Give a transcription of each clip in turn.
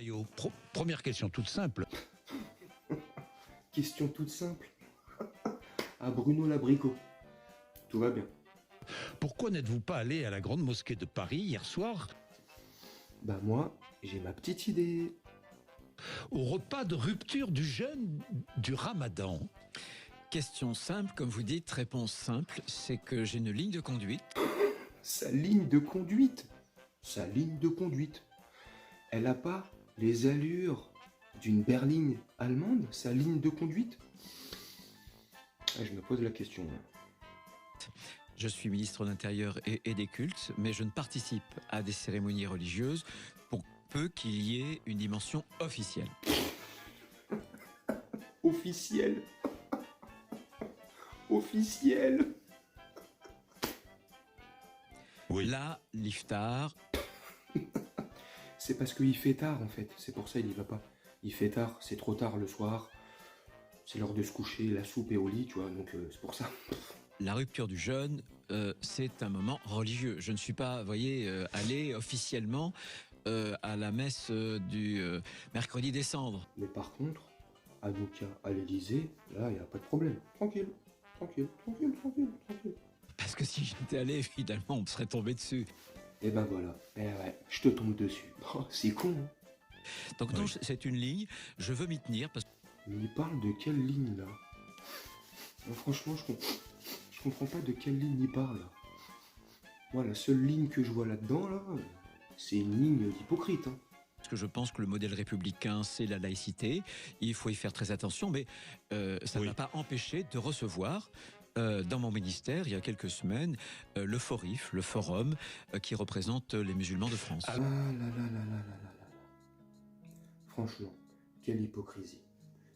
Retailleau, première question toute simple. Question toute simple. À Bruno Labricot. Tout va bien. Pourquoi n'êtes-vous pas allé à la Grande Mosquée de Paris hier soir Bah moi, j'ai ma petite idée. au repas de rupture du jeûne du Ramadan? Question simple, comme vous dites, réponse simple, c'est que j'ai une ligne de conduite. Sa ligne de conduite. Sa ligne de conduite. Elle a pas les allures d'une berline allemande, sa ligne de conduite? Je me pose la question. Je suis ministre de l'Intérieur et des cultes, mais je ne participe à des cérémonies religieuses pour peu qu'il y ait une dimension officielle. Officiel. Officiel. Oui. Là, l'iftar, C'est parce qu'il fait tard en fait, c'est pour ça il y va pas. Il fait tard, c'est trop tard le soir, c'est l'heure de se coucher, la soupe est au lit, tu vois, donc c'est pour ça. la rupture du jeûne, c'est un moment religieux. Je ne suis pas, vous voyez, allé officiellement à la messe du mercredi des cendres. Mais par contre, Hanouka à l'Elysée, là il n'y a pas de problème. Tranquille, tranquille, tranquille, tranquille, tranquille. Parce que si j'étais allé, évidemment, on me serait tombé dessus. Et ben voilà, ouais, je te tombe dessus. Oh, c'est con, hein. Donc non, c'est une ligne, je veux m'y tenir parce que Mais il parle de quelle ligne là? Moi, franchement, je comprends pas de quelle ligne il parle. Moi, la seule ligne que je vois là-dedans, là, c'est une ligne d'hypocrite. Hein. je pense que le modèle républicain, c'est la laïcité. Il faut y faire très attention, mais ça ne m'a pas empêché de recevoir dans mon ministère, il y a quelques semaines, le FORIF, le forum qui représente les musulmans de France. Ah là là là là là là là là. Franchement, quelle hypocrisie.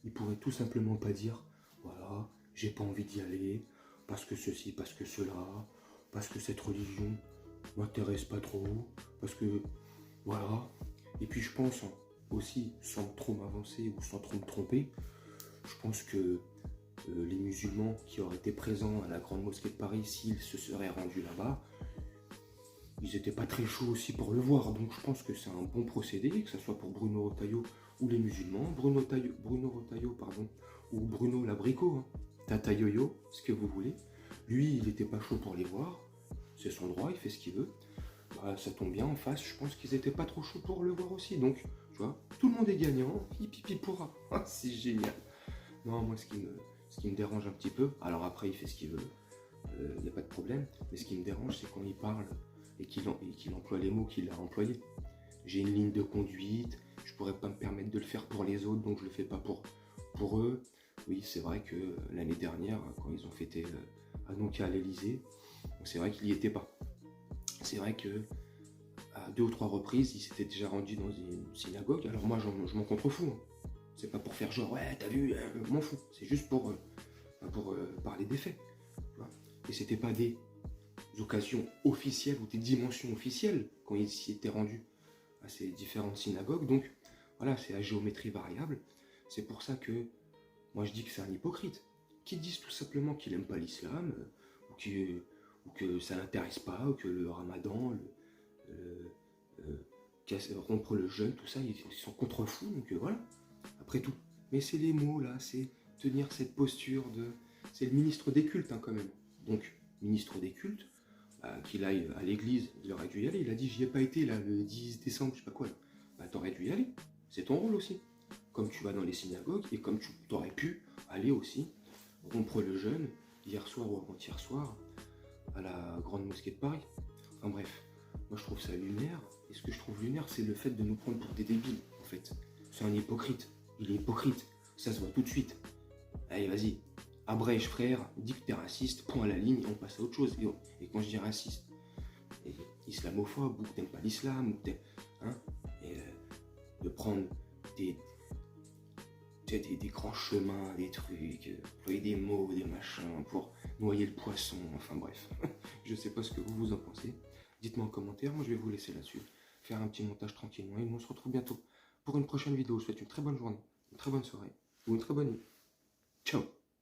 Il pourrait tout simplement pas dire, voilà, j'ai pas envie d'y aller, parce que ceci, parce que cela, parce que cette religion m'intéresse pas trop, parce que, voilà. Et puis je pense aussi, sans trop m'avancer ou sans trop me tromper, je pense que les musulmans qui auraient été présents à la Grande Mosquée de Paris, s'ils se seraient rendus là-bas, ils n'étaient pas très chauds aussi pour le voir. Donc je pense que c'est un bon procédé, que ce soit pour Bruno Retailleau ou les musulmans. Bruno Retailleau, pardon, ou Bruno Labricot, hein. Tata Yo-Yo, ce que vous voulez. Lui, il n'était pas chaud pour les voir. C'est son droit, il fait ce qu'il veut. Bah, ça tombe bien, en face, je pense qu'ils n'étaient pas trop chauds pour le voir aussi. Donc, tu vois, tout le monde est gagnant. Hippie pourra. C'est génial. Non, moi, ce qui me dérange un petit peu, alors après, il fait ce qu'il veut. Il n'y a pas de problème. Mais ce qui me dérange, c'est quand il parle et qu'il emploie les mots qu'il a employés. J'ai une ligne de conduite, je pourrais pas me permettre de le faire pour les autres, donc je le fais pas pour eux. Oui, c'est vrai que l'année dernière, quand ils ont fêté Hanouka à l'Elysée, c'est vrai qu'il y était pas. C'est vrai que à 2 ou 3 reprises, il s'était déjà rendu dans une synagogue. Alors moi, je m'en contrefous. Hein. C'est pas pour faire genre, ouais, t'as vu, je m'en fous. C'est juste pour parler des faits. Tu vois. Et c'était pas des occasions officielles ou des dimensions officielles quand il s'y était rendu à ces différentes synagogues. Donc voilà, c'est à géométrie variable. C'est pour ça que moi je dis que c'est un hypocrite. Qui disent tout simplement qu'il aime pas l'islam, ou que ça l'intéresse pas, ou que le ramadan, rompre le jeûne, tout ça, ils sont contre-fous, donc voilà, après tout. Mais c'est les mots là, c'est tenir cette posture de... C'est le ministre des cultes hein, quand même. Donc, ministre des cultes, qu'il aille à l'église, il aurait dû y aller. Il a dit, j'y ai pas été là le 10 décembre, je sais pas quoi. Là. Bah t'aurais dû y aller, c'est ton rôle aussi. Comme tu vas dans les synagogues, et comme tu aurais pu aller aussi rompre le jeûne, hier soir ou avant-hier soir, à la Grande Mosquée de Paris. Enfin bref, moi je trouve ça lunaire, et ce que je trouve lunaire, c'est le fait de nous prendre pour des débiles, en fait. C'est un hypocrite, il est hypocrite, ça se voit tout de suite. Allez, vas-y, abrège frère, dis que t'es raciste, point à la ligne, et on passe à autre chose. Et quand je dis raciste, et islamophobe, ou que t'aimes pas l'islam, ou que t'aimes... Hein, et de prendre des grands chemins, des trucs, employer des mots, des machins, pour noyer le poisson, enfin bref. Je sais pas ce que vous en pensez. Dites-moi en commentaire, moi je vais vous laisser là-dessus. Faire un petit montage tranquillement, et on se retrouve bientôt pour une prochaine vidéo. Je vous souhaite une très bonne journée, une très bonne soirée, ou une très bonne nuit. Ciao.